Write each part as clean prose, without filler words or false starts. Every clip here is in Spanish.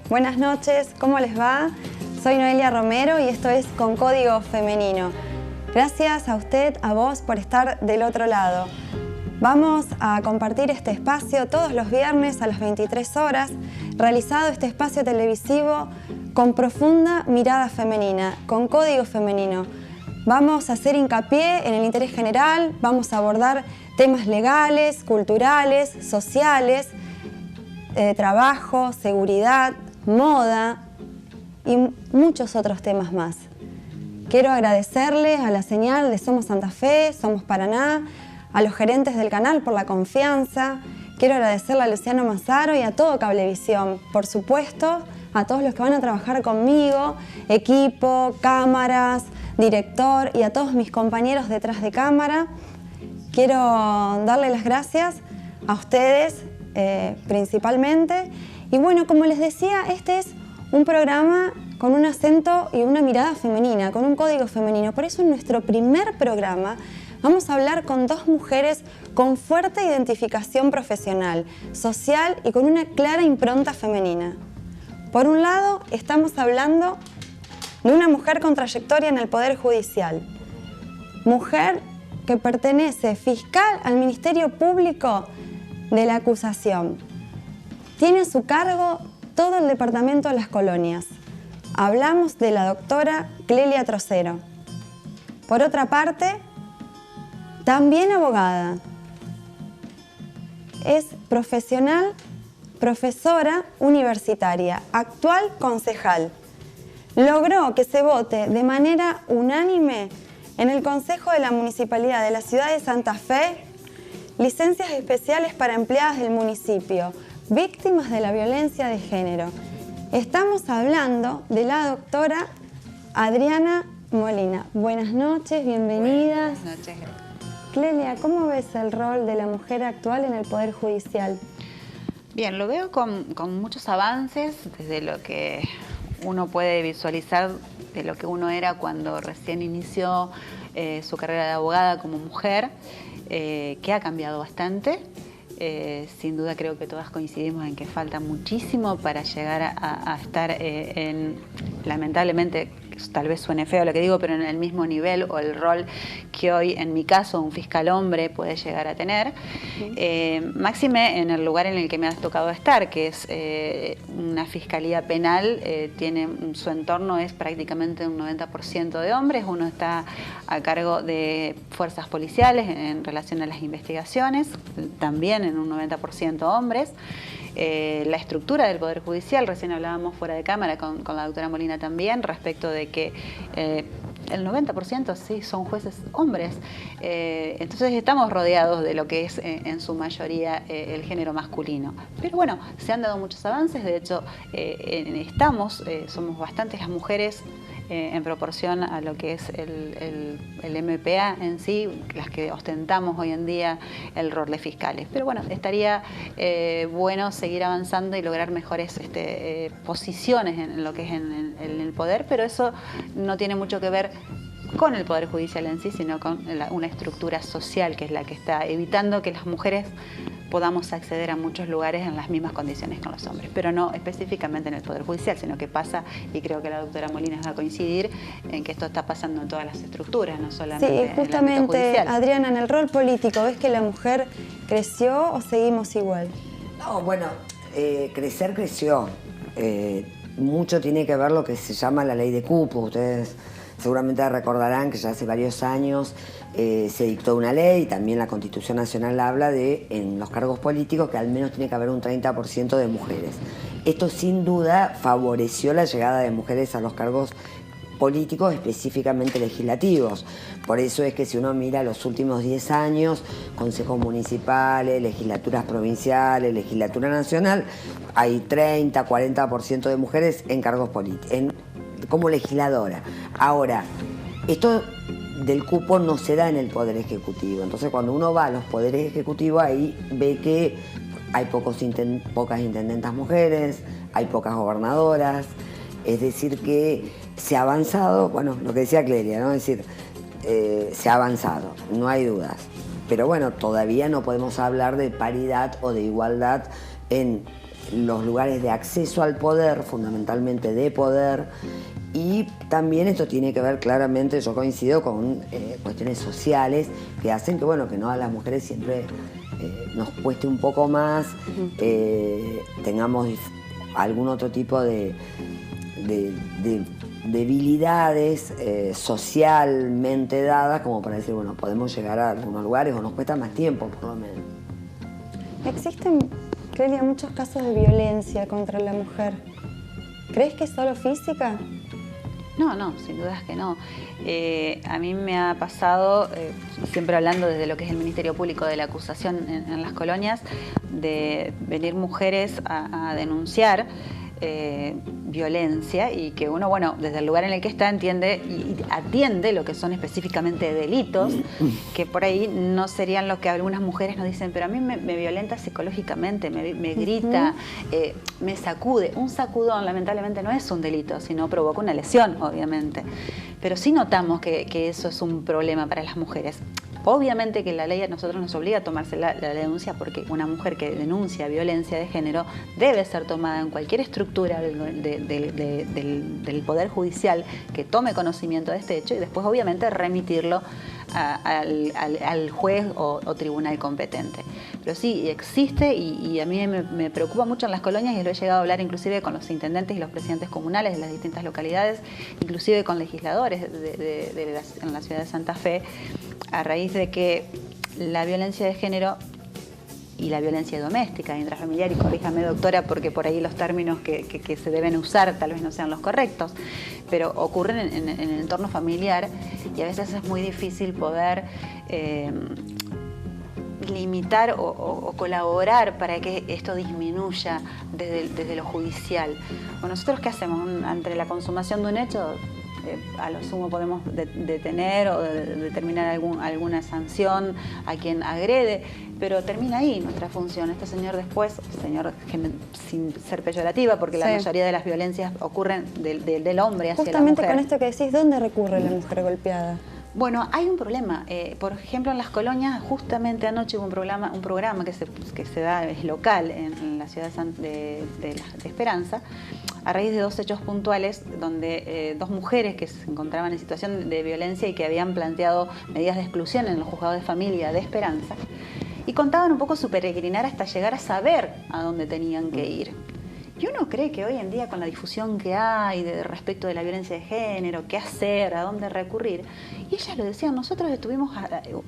Buenas noches, ¿cómo les va? Soy Noelia Romero y esto es Con Código Femenino. Gracias a usted, a vos, por estar del otro lado. Vamos a compartir este espacio todos los viernes a las 23 horas, realizado este espacio televisivo con profunda mirada femenina, con código femenino. Vamos a hacer hincapié en el interés general, vamos a abordar temas legales, culturales, sociales, trabajo, seguridad, moda y muchos otros temas más. Quiero agradecerles a la señal de Somos Santa Fe, Somos Paraná, a los gerentes del canal por la confianza. Quiero agradecerle a Luciano Mazzaro y a todo Cablevisión, por supuesto, a todos los que van a trabajar conmigo, equipo, cámaras, director y a todos mis compañeros detrás de cámara. Quiero darle las gracias a ustedes principalmente. Y bueno, como les decía, este es un programa con un acento y una mirada femenina, con un código femenino. Por eso en nuestro primer programa vamos a hablar con dos mujeres con fuerte identificación profesional, social y con una clara impronta femenina. Por un lado, estamos hablando de una mujer con trayectoria en el Poder Judicial. Mujer que pertenece fiscal al Ministerio Público de la Acusación. Tiene a su cargo todo el departamento de las colonias. Hablamos de la doctora Clelia Trocero. Por otra parte, también abogada. Es profesional, profesora universitaria, actual concejal. Logró que se vote de manera unánime en el Consejo de la Municipalidad de la ciudad de Santa Fe licencias especiales para empleadas del municipio, víctimas de la violencia de género. Estamos hablando de la doctora Adriana Molina. Buenas noches, bienvenida. Buenas noches. Clelia, ¿cómo ves el rol de la mujer actual en el Poder Judicial? Bien, lo veo con muchos avances desde lo que uno puede visualizar de lo que uno era cuando recién inició su carrera de abogada como mujer, que ha cambiado bastante. Sin duda creo que todas coincidimos en que falta muchísimo para llegar a estar lamentablemente, tal vez suene feo lo que digo, pero en el mismo nivel o el rol que hoy, en mi caso, un fiscal hombre puede llegar a tener. Máxime en el lugar en el que me ha tocado estar, que es una fiscalía penal, su entorno es prácticamente un 90% de hombres. Uno está a cargo de fuerzas policiales en relación a las investigaciones, también en un 90% hombres. La estructura del Poder Judicial, recién hablábamos fuera de cámara con la doctora Molina también, respecto de que el 90% sí son jueces hombres. Entonces estamos rodeados de lo que es en su mayoría el género masculino. Pero bueno, se han dado muchos avances, de hecho somos bastantes las mujeres en proporción a lo que es el MPA en sí, las que ostentamos hoy en día el rol de fiscales. Pero bueno, estaría bueno seguir avanzando y lograr mejores posiciones en lo que es en el poder, pero eso no tiene mucho que ver con el Poder Judicial en sí, sino con una estructura social que es la que está evitando que las mujeres podamos acceder a muchos lugares en las mismas condiciones con los hombres, pero no específicamente en el Poder Judicial, sino que pasa, y creo que la doctora Molina va a coincidir, en que esto está pasando en todas las estructuras, no solamente sí, en el ámbito justamente, judicial. Adriana, en el rol político, ¿ves que la mujer creció o seguimos igual? No, bueno, crecer creció. Mucho tiene que ver lo que se llama la ley de cupo. Ustedes seguramente recordarán que ya hace varios años se dictó una ley, y también la Constitución Nacional habla de, en los cargos políticos, que al menos tiene que haber un 30% de mujeres. Esto sin duda favoreció la llegada de mujeres a los cargos políticos, específicamente legislativos. Por eso es que si uno mira los últimos 10 años, consejos municipales, legislaturas provinciales, legislatura nacional, hay 30, 40% de mujeres en cargos políticos, como legisladora. Ahora, esto del cupo no se da en el Poder Ejecutivo. Entonces, cuando uno va a los poderes ejecutivos, ahí ve que hay pocas intendentas mujeres, hay pocas gobernadoras. Es decir, que se ha avanzado, bueno, lo que decía Clelia, ¿no? Es decir, se ha avanzado, no hay dudas. Pero bueno, todavía no podemos hablar de paridad o de igualdad en los lugares de acceso al poder, fundamentalmente de poder, y también esto tiene que ver claramente, yo coincido con cuestiones sociales que hacen que, bueno, que no a las mujeres siempre nos cueste un poco más, tengamos algún otro tipo de debilidades socialmente dadas como para decir, bueno, podemos llegar a algunos lugares o nos cuesta más tiempo, por lo menos. Existen, Clelia, muchos casos de violencia contra la mujer. ¿Crees que es solo física? No, sin dudas que no. A mí me ha pasado, siempre hablando desde lo que es el Ministerio Público de la acusación en las colonias, de venir mujeres a denunciar violencia y que uno, bueno, desde el lugar en el que está entiende y atiende lo que son específicamente delitos, que por ahí no serían lo que algunas mujeres nos dicen, pero a mí me violenta psicológicamente, me grita, me sacude. Un sacudón lamentablemente no es un delito, sino provoca una lesión, obviamente. Pero sí notamos que eso es un problema para las mujeres. Obviamente que la ley a nosotros nos obliga a tomarse la denuncia porque una mujer que denuncia violencia de género debe ser tomada en cualquier estructura del Poder Judicial que tome conocimiento de este hecho y después obviamente remitirlo al juez o tribunal competente. Pero sí, existe y a mí me preocupa mucho en las colonias y lo he llegado a hablar inclusive con los intendentes y los presidentes comunales de las distintas localidades, inclusive con legisladores en la ciudad de Santa Fe, a raíz de que la violencia de género y la violencia doméstica, intrafamiliar, y corríjame doctora porque por ahí los términos que se deben usar tal vez no sean los correctos, pero ocurren en el entorno familiar y a veces es muy difícil poder limitar o colaborar para que esto disminuya desde lo judicial. Bueno, nosotros ¿qué hacemos? Ante la consumación de un hecho, a lo sumo podemos detener o determinar alguna sanción a quien agrede, pero termina ahí nuestra función. Este señor después, sin ser peyorativa, porque la mayoría de las violencias ocurren del hombre hacia la mujer. Justamente con esto que decís, ¿dónde recurre la mujer golpeada? Bueno, hay un problema. Por ejemplo, en las colonias, justamente anoche hubo un programa que se da, es local, en la ciudad de Esperanza, a raíz de dos hechos puntuales donde dos mujeres que se encontraban en situación de violencia y que habían planteado medidas de exclusión en los juzgados de familia de Esperanza y contaban un poco su peregrinar hasta llegar a saber a dónde tenían que ir. Y uno cree que hoy en día con la difusión que hay respecto de la violencia de género, qué hacer, a dónde recurrir, y ellas lo decían, nosotros estuvimos,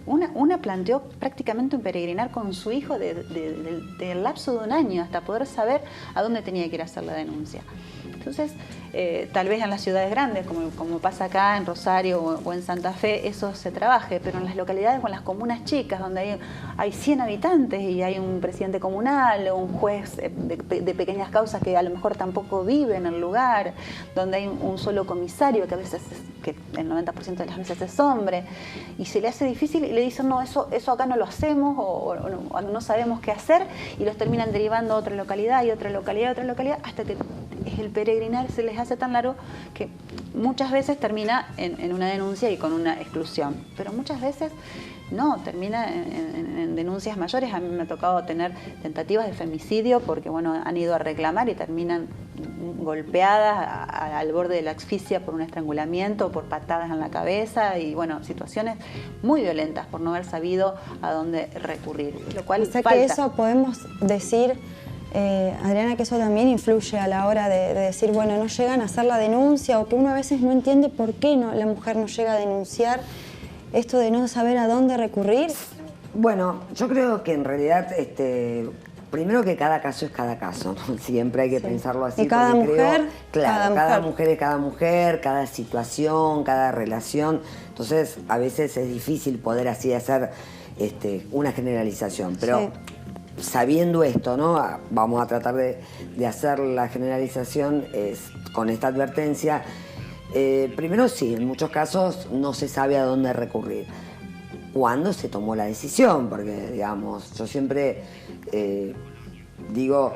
una planteó prácticamente un peregrinar con su hijo del lapso de un año hasta poder saber a dónde tenía que ir a hacer la denuncia. Entonces, tal vez en las ciudades grandes, como pasa acá en Rosario o en Santa Fe, eso se trabaje, pero en las localidades o en las comunas chicas, donde hay 100 habitantes y hay un presidente comunal o un juez de pequeñas causas que a lo mejor tampoco vive en el lugar, donde hay un solo comisario que a veces, que el 90% de las veces es hombre, y se le hace difícil y le dicen, no, eso acá no lo hacemos o no sabemos qué hacer, y los terminan derivando a otra localidad y otra localidad y otra localidad, hasta que el peregrinar se les hace tan largo que muchas veces termina en una denuncia y con una exclusión, pero muchas veces no, termina en denuncias mayores. A mí me ha tocado tener tentativas de femicidio porque bueno, han ido a reclamar y terminan golpeadas al borde de la asfixia por un estrangulamiento, por patadas en la cabeza y bueno, situaciones muy violentas por no haber sabido a dónde recurrir, lo cual falta. Que eso podemos decir, Adriana, que eso también influye a la hora de decir, bueno, no llegan a hacer la denuncia o que uno a veces no entiende por qué la mujer no llega a denunciar, esto de no saber a dónde recurrir. Bueno, yo creo que en realidad, primero que cada caso es cada caso, ¿no? Siempre hay que pensarlo así. Y cada mujer, claro, cada mujer es cada mujer, cada situación, cada relación. Entonces, a veces es difícil poder así hacer una generalización, pero sabiendo esto, ¿no? Vamos a tratar de hacer la generalización con esta advertencia. Primero sí, en muchos casos no se sabe a dónde recurrir. ¿Cuándo se tomó la decisión? Porque, digamos, yo siempre digo,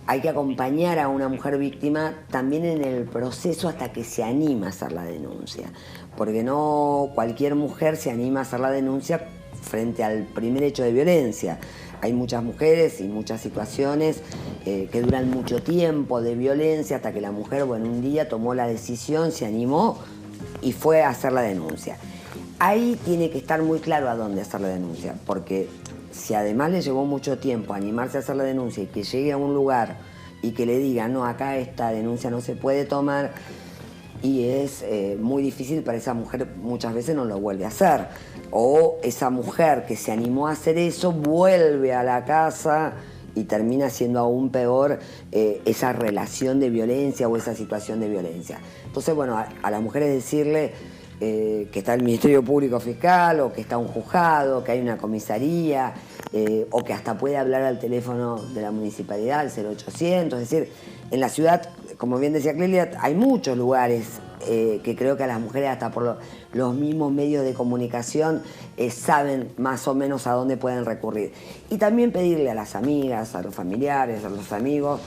hay que acompañar a una mujer víctima también en el proceso hasta que se anima a hacer la denuncia. Porque no cualquier mujer se anima a hacer la denuncia frente al primer hecho de violencia. hay muchas mujeres y muchas situaciones que duran mucho tiempo de violencia hasta que la mujer, bueno, un día tomó la decisión, se animó y fue a hacer la denuncia. Ahí tiene que estar muy claro a dónde hacer la denuncia, porque si además le llevó mucho tiempo animarse a hacer la denuncia y que llegue a un lugar y que le digan, no, acá esta denuncia no se puede tomar, y es muy difícil para esa mujer, muchas veces no lo vuelve a hacer. O esa mujer que se animó a hacer eso vuelve a la casa y termina siendo aún peor esa relación de violencia o esa situación de violencia. Entonces, bueno, a las mujeres decirle que está el Ministerio Público Fiscal o que está un juzgado, que hay una comisaría o que hasta puede hablar al teléfono de la municipalidad, al 0800, es decir, en la ciudad, como bien decía Clelia, hay muchos lugares que creo que a las mujeres hasta por los mismos medios de comunicación saben más o menos a dónde pueden recurrir. Y también pedirle a las amigas, a los familiares, a los amigos,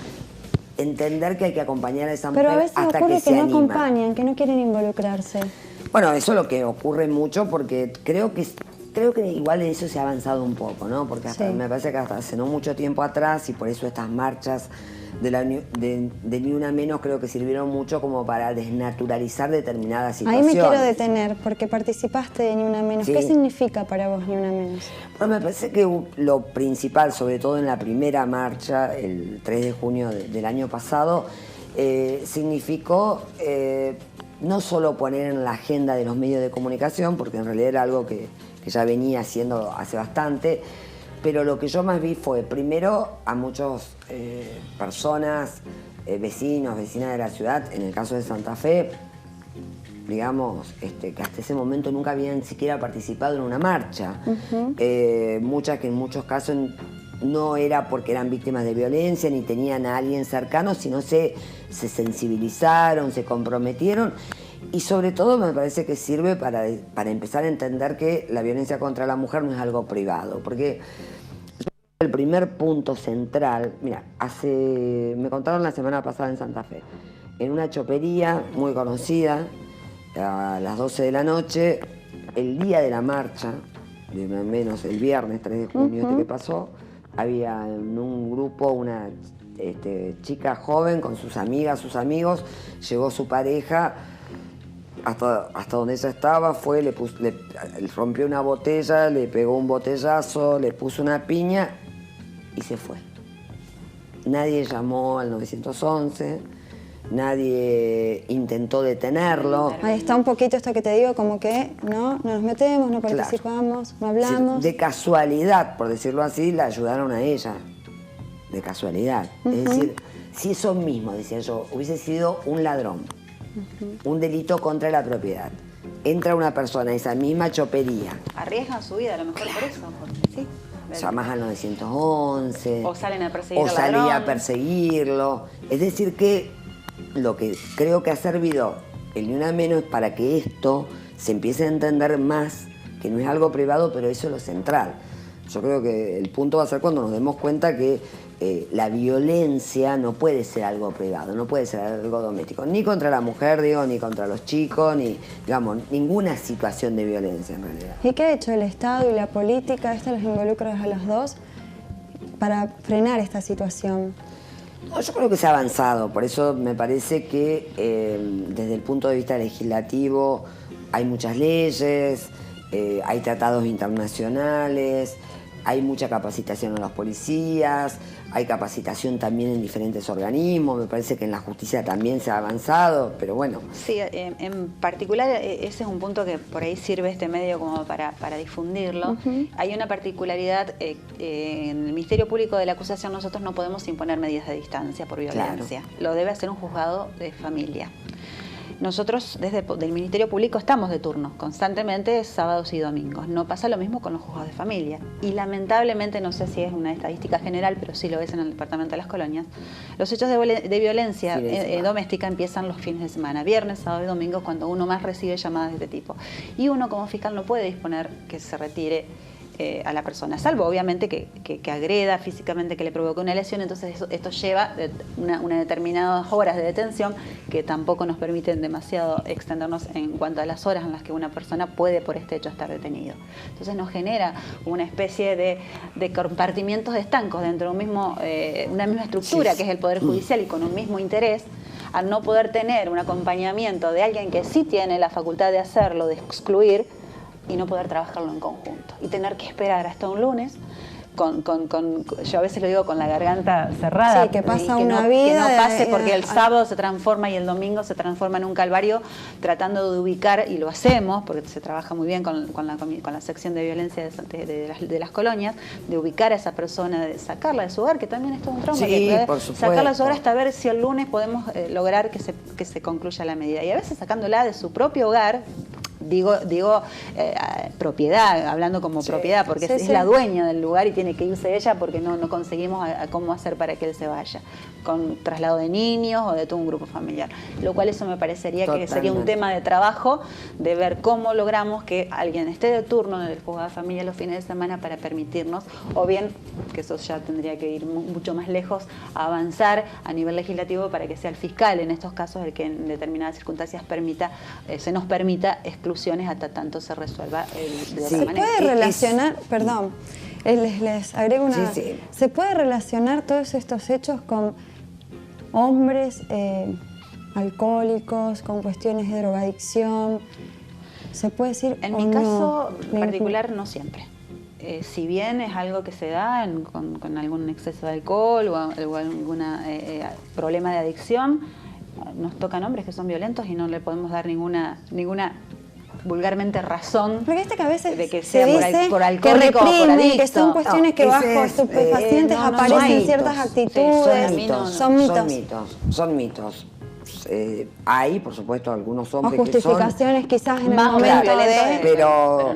entender que hay que acompañar a esa mujer hasta que se anima. Pero a veces ocurre que no acompañan, que no quieren involucrarse. Bueno, eso es lo que ocurre mucho porque creo que igual en eso se ha avanzado un poco, ¿no? Porque hasta, me parece que hasta hace no mucho tiempo atrás, y por eso estas marchas de Ni Una Menos creo que sirvieron mucho como para desnaturalizar determinadas situaciones. Ahí me quiero detener, porque participaste de Ni Una Menos. Sí. ¿Qué significa para vos Ni Una Menos? Bueno, me parece que lo principal, sobre todo en la primera marcha, el 3 de junio del año pasado, significó no solo poner en la agenda de los medios de comunicación, porque en realidad era algo que ya venía haciendo hace bastante, pero lo que yo más vi fue, primero, a muchas personas, vecinos, vecinas de la ciudad, en el caso de Santa Fe, digamos, que hasta ese momento nunca habían siquiera participado en una marcha. Muchas que en muchos casos no era porque eran víctimas de violencia ni tenían a alguien cercano, sino se sensibilizaron, se comprometieron. Y sobre todo me parece que sirve para empezar a entender que la violencia contra la mujer no es algo privado. Porque el primer punto central, mira, me contaron la semana pasada en Santa Fe, en una chopería muy conocida, a las 12 de la noche, el día de la marcha, de menos el viernes 3 de junio que pasó, había en un grupo una chica joven con sus amigas, sus amigos, llegó su pareja hasta donde ella estaba, fue, le rompió una botella, le pegó un botellazo, le puso una piña y se fue. Nadie llamó al 911, nadie intentó detenerlo. Ahí está un poquito esto que te digo, como que no nos metemos, no participamos, no hablamos. De casualidad, por decirlo así, la ayudaron a ella. De casualidad. Es decir, si eso mismo, decía yo, hubiese sido un ladrón, un delito contra la propiedad, entra una persona a esa misma chopería. Arriesgan su vida, a lo mejor por eso. Sí. Llamás al 911. O salen a perseguir o salí a perseguirlo. Es decir que lo que creo que ha servido el Ni Una Menos es para que esto se empiece a entender más, que no es algo privado, pero eso es lo central. Yo creo que el punto va a ser cuando nos demos cuenta que la violencia no puede ser algo privado, no puede ser algo doméstico, ni contra la mujer, digo, ni contra los chicos, ni, digamos, ninguna situación de violencia en realidad. ¿Y qué ha hecho el Estado y la política, esto los involucra a los dos, para frenar esta situación? No, yo creo que se ha avanzado, por eso me parece que desde el punto de vista legislativo hay muchas leyes, hay tratados internacionales, hay mucha capacitación a los policías, hay capacitación también en diferentes organismos, me parece que en la justicia también se ha avanzado, pero bueno. Sí, en particular ese es un punto que por ahí sirve este medio como para difundirlo. Hay una particularidad, en el Ministerio Público de la Acusación nosotros no podemos imponer medidas de distancia por violencia, lo debe hacer un juzgado de familia. Nosotros desde el Ministerio Público estamos de turno constantemente sábados y domingos. No pasa lo mismo con los juzgados de familia. Y lamentablemente, no sé si es una estadística general, pero sí lo es en el Departamento de las Colonias, los hechos de violencia doméstica empiezan los fines de semana, viernes, sábado y domingo, cuando uno más recibe llamadas de este tipo. Y uno como fiscal no puede disponer que se retire a la persona, salvo obviamente que agreda físicamente, que le provoque una lesión. Entonces esto lleva una determinadas horas de detención que tampoco nos permiten demasiado extendernos en cuanto a las horas en las que una persona puede por este hecho estar detenido. Entonces nos genera una especie de compartimientos estancos dentro de una misma estructura, que es el Poder Judicial, y con un mismo interés, al no poder tener un acompañamiento de alguien que sí tiene la facultad de hacerlo, de excluir, y no poder trabajarlo en conjunto. Y tener que esperar hasta un lunes, yo a veces lo digo con la garganta cerrada. Sí, que pasa que una vida. Que no pase, porque el sábado se transforma y el domingo se transforma en un calvario, tratando de ubicar, y lo hacemos, porque se trabaja muy bien con la sección de violencia de las colonias, de ubicar a esa persona, de sacarla de su hogar, que también es todo un trauma. Sí, que por supuesto. sacarla de su hogar hasta ver si el lunes podemos lograr que se concluya la medida. Y a veces sacándola de su propio hogar, digo propiedad, hablando como propiedad, porque es la dueña del lugar y tiene que irse ella porque no conseguimos cómo hacer para que él se vaya, con traslado de niños o de todo un grupo familiar. Lo cual eso me parecería que sería un tema de trabajo, de ver cómo logramos que alguien esté de turno en el juzgado de familia los fines de semana para permitirnos, o bien, que eso ya tendría que ir mucho más lejos, a avanzar a nivel legislativo para que sea el fiscal en estos casos el que en determinadas circunstancias se nos permita exclusiones hasta tanto se resuelva de otra manera. ¿Se puede relacionar, perdón, les agrego una... Sí. ¿Se puede relacionar todos estos hechos con hombres alcohólicos, con cuestiones de drogadicción? ¿Se puede decir? En mi caso particular, no siempre. Si bien es algo que se da con algún exceso de alcohol o algún problema de adicción, nos tocan hombres que son violentos y no le podemos dar ninguna vulgarmente razón. Porque que a veces de que sea por alcohólico que reprimen, o por adicto. que son cuestiones que bajo estupefacientes aparecen ciertas actitudes. Son mitos. Hay, por supuesto, algunos hombres o justificaciones que quizás en el momento de... Pero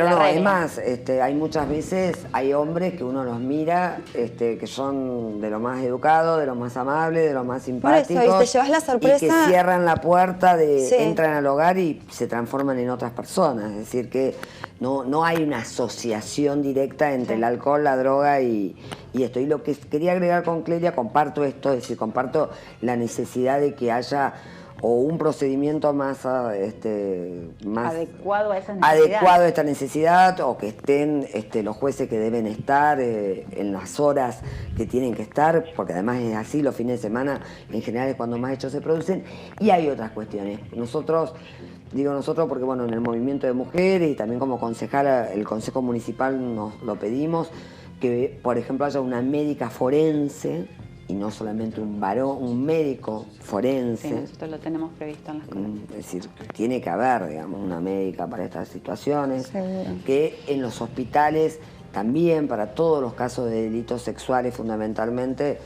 no, es más, hay muchas veces, hay hombres que uno los mira, que son de lo más educados, de lo más amables, de lo más simpáticos. Por eso, y te llevas la sorpresa... Y que cierran la puerta, entran al hogar y se transforman en otras personas. Es decir, que no hay una asociación directa entre el alcohol, la droga y esto. Y lo que quería agregar con Clelia, comparto esto, es decir, comparto la necesidad de que haya o un procedimiento más adecuado a esa necesidad. Adecuado a esta necesidad, o que estén los jueces que deben estar en las horas que tienen que estar, porque además es así, los fines de semana en general es cuando más hechos se producen. Y hay otras cuestiones. Digo nosotros porque, bueno, en el movimiento de mujeres y también como concejala, el Consejo Municipal nos lo pedimos, que, por ejemplo, haya una médica forense y no solamente un varón, un médico forense. Sí, nosotros lo tenemos previsto en las cosas. Es decir, tiene que haber, digamos, una médica para estas situaciones. Seguro. Que en los hospitales también, para todos los casos de delitos sexuales fundamentalmente,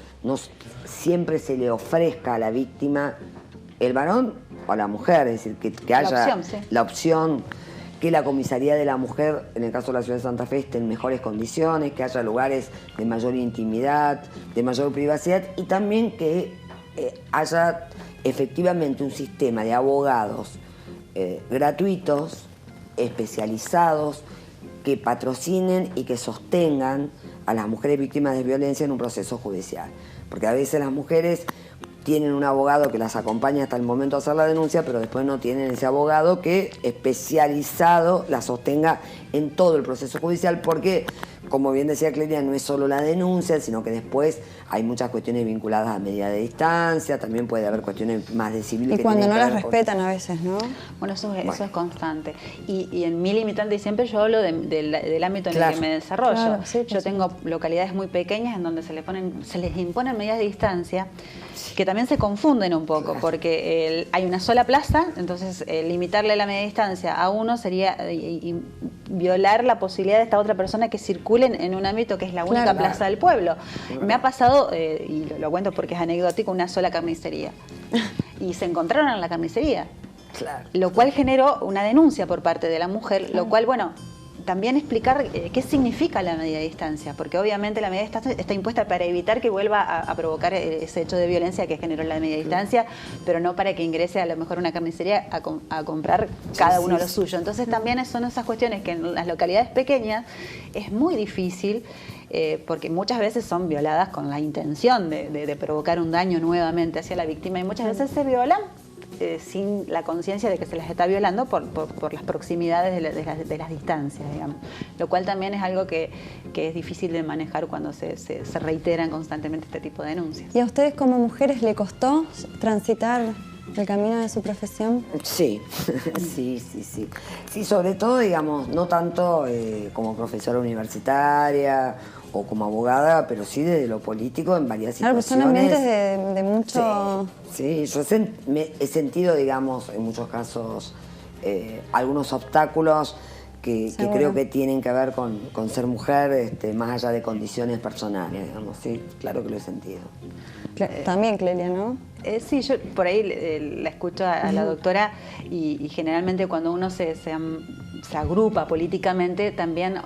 siempre se le ofrezca a la víctima el varón o la mujer, es decir, que haya la opción, que la comisaría de la mujer, en el caso de la ciudad de Santa Fe, esté en mejores condiciones, que haya lugares de mayor intimidad, de mayor privacidad, y también que haya efectivamente un sistema de abogados gratuitos, especializados, que patrocinen y que sostengan a las mujeres víctimas de violencia en un proceso judicial. Porque a veces las mujeres tienen un abogado que las acompaña hasta el momento de hacer la denuncia, pero después no tienen ese abogado que especializado la sostenga en todo el proceso judicial, porque, como bien decía Clelia, no es solo la denuncia, sino que después hay muchas cuestiones vinculadas a medida de distancia, también puede haber cuestiones más de civil. Y cuando no las respetan a veces, ¿no? Bueno, eso es constante. Y en mi limitante, y siempre yo hablo del ámbito en el que me desarrollo. Claro, sí, yo tengo localidades muy pequeñas en donde se les imponen medidas de distancia que también se confunden un poco, porque hay una sola plaza, entonces limitarle la media distancia a uno sería violar la posibilidad de esta otra persona que circulen en un ámbito que es la única plaza del pueblo. Me ha pasado, y lo cuento porque es anecdótico, una sola carnicería. Y se encontraron en la carnicería. Lo cual generó una denuncia por parte de la mujer, lo cual, bueno, también explicar qué significa la media distancia, porque obviamente la media distancia está impuesta para evitar que vuelva a provocar ese hecho de violencia que generó la media distancia, pero no para que ingrese a lo mejor una carnicería a comprar cada uno lo suyo. Entonces también son esas cuestiones que en las localidades pequeñas es muy difícil, porque muchas veces son violadas con la intención de provocar un daño nuevamente hacia la víctima, y muchas veces se violan sin la conciencia de que se las está violando por las proximidades de las distancias, digamos. Lo cual también es algo que es difícil de manejar cuando se reiteran constantemente este tipo de denuncias. ¿Y a ustedes como mujeres le costó transitar el camino de su profesión? Sí, sí. Sí, sobre todo, digamos, no tanto como profesora universitaria o como abogada, pero sí desde lo político en varias situaciones. Claro, son ambientes de mucho... Sí, yo he sentido, digamos, en muchos casos, algunos obstáculos que creo que tienen que ver con ser mujer, más allá de condiciones personales, digamos. Sí, claro que lo he sentido. También, Clelia, ¿no? Sí, yo por ahí la escucho a la doctora y generalmente cuando uno se agrupa políticamente también...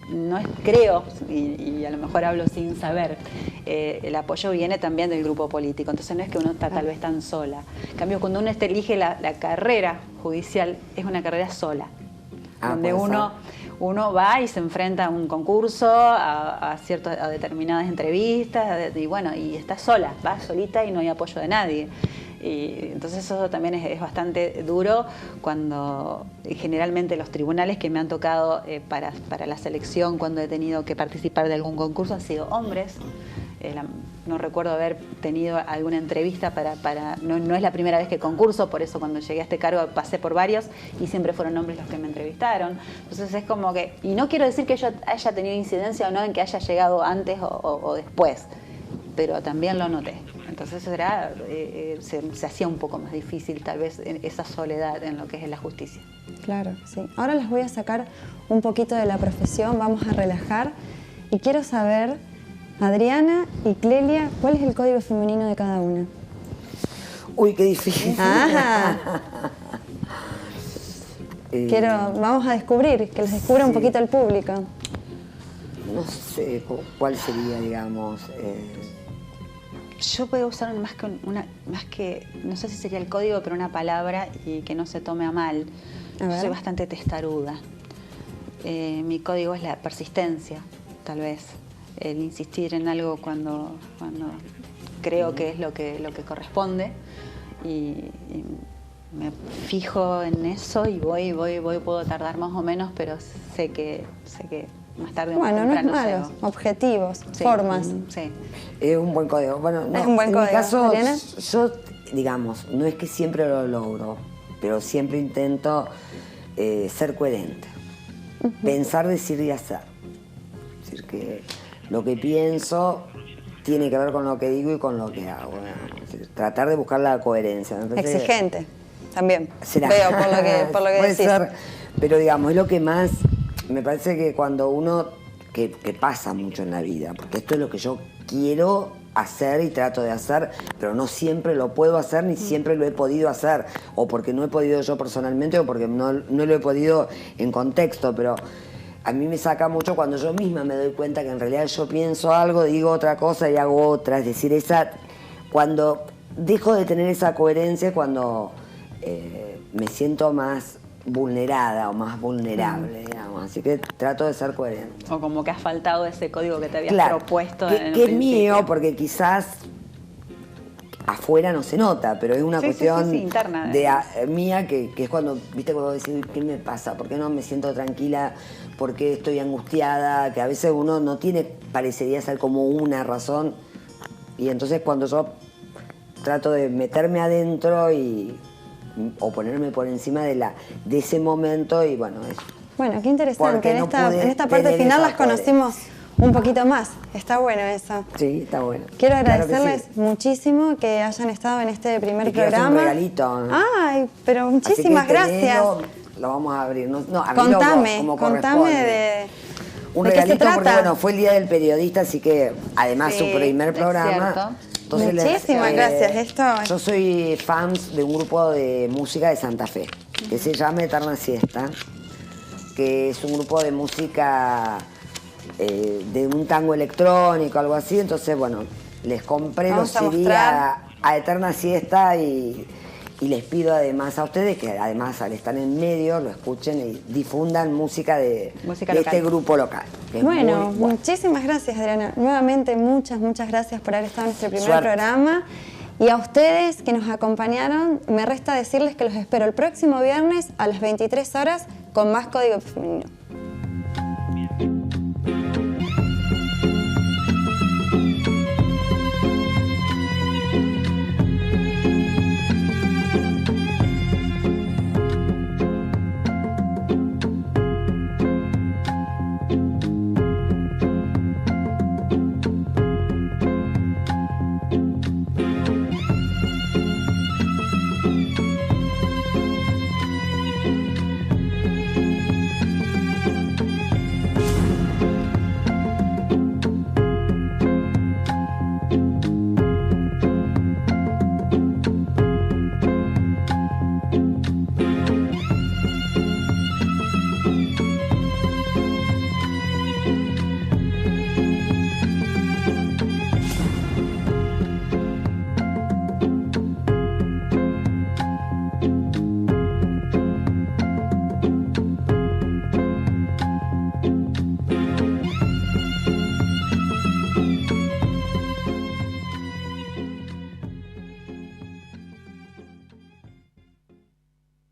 No es, creo, y a lo mejor hablo sin saber, el apoyo viene también del grupo político, entonces no es que uno está tal vez tan sola. En cambio, cuando uno elige la carrera judicial, es una carrera sola, donde uno va y se enfrenta a un concurso, a determinadas entrevistas, y bueno, y está sola, va solita y no hay apoyo de nadie. Y entonces eso también es bastante duro cuando generalmente los tribunales que me han tocado para la selección cuando he tenido que participar de algún concurso han sido hombres. No recuerdo haber tenido alguna entrevista no es la primera vez que concurso, por eso cuando llegué a este cargo pasé por varios y siempre fueron hombres los que me entrevistaron. Entonces es como que, y no quiero decir que yo haya tenido incidencia o no en que haya llegado antes o después, pero también lo noté. Entonces se hacía un poco más difícil tal vez esa soledad en lo que es la justicia. Claro, sí. Ahora las voy a sacar un poquito de la profesión, vamos a relajar y quiero saber, Adriana y Clelia, ¿cuál es el código femenino de cada una? Uy, qué difícil. Vamos a descubrir, que los descubra un poquito el público. No sé cuál sería, digamos... Yo puedo usar más que, no sé si sería el código, pero una palabra y que no se tome a mal. Yo soy bastante testaruda. Mi código es la persistencia, tal vez. El insistir en algo cuando creo que es lo que corresponde. Y me fijo en eso y voy, puedo tardar más o menos, pero sé que más tarde o más temprano. Bueno, no es malo, objetivos, formas. Sí. Es un buen código. Bueno, no, es un buen código. En mi caso, Adriana, yo, digamos, no es que siempre lo logro, pero siempre intento ser coherente. Pensar, decir y hacer. Es decir, que lo que pienso tiene que ver con lo que digo y con lo que hago. Es decir, tratar de buscar la coherencia. Exigente, también. Será. Veo por lo que puede decís. ser, pero digamos, es lo que más... Me parece que cuando uno, que pasa mucho en la vida, porque esto es lo que yo quiero hacer y trato de hacer, pero no siempre lo puedo hacer ni siempre lo he podido hacer, o porque no he podido yo personalmente o porque no lo he podido en contexto, pero a mí me saca mucho cuando yo misma me doy cuenta que en realidad yo pienso algo, digo otra cosa y hago otra, es decir, cuando dejo de tener esa coherencia, cuando me siento más vulnerada o más vulnerable, digamos. Así que trato de ser coherente. O como que has faltado ese código que te habías propuesto en el que es principio. mío, porque quizás afuera no se nota, pero es una cuestión interna, mía que es cuando, viste, cuando decís, ¿qué me pasa? ¿Por qué no me siento tranquila? ¿Por qué estoy angustiada? Que a veces uno no tiene, parecería ser como una razón. Y entonces cuando yo trato de meterme adentro o ponerme por encima de ese momento y bueno, eso. Bueno, qué interesante. En esta parte final las conocimos un poquito más. Está bueno eso. Sí, está bueno. Quiero agradecerles muchísimo que hayan estado en este primer programa. Un regalito, ¿no? Ay, pero muchísimas gracias. Lo vamos a abrir. No, a mí contame de... Un ¿de regalito qué se trata? porque bueno, fue el Día del Periodista, así que además su primer programa. Entonces, muchísimas gracias. Yo soy fan de un grupo de música de Santa Fe, que se llama Eterna Siesta. que es un grupo de música de un tango electrónico, algo así. Entonces, bueno, les compré los CD a Eterna Siesta y les pido además a ustedes que además al estar en medio lo escuchen y difundan música de este grupo local. Bueno, muchísimas gracias, Adriana. Nuevamente muchas gracias por haber estado en nuestro primer programa. Y a ustedes que nos acompañaron, me resta decirles que los espero el próximo viernes a las 23 horas con más Código Femenino.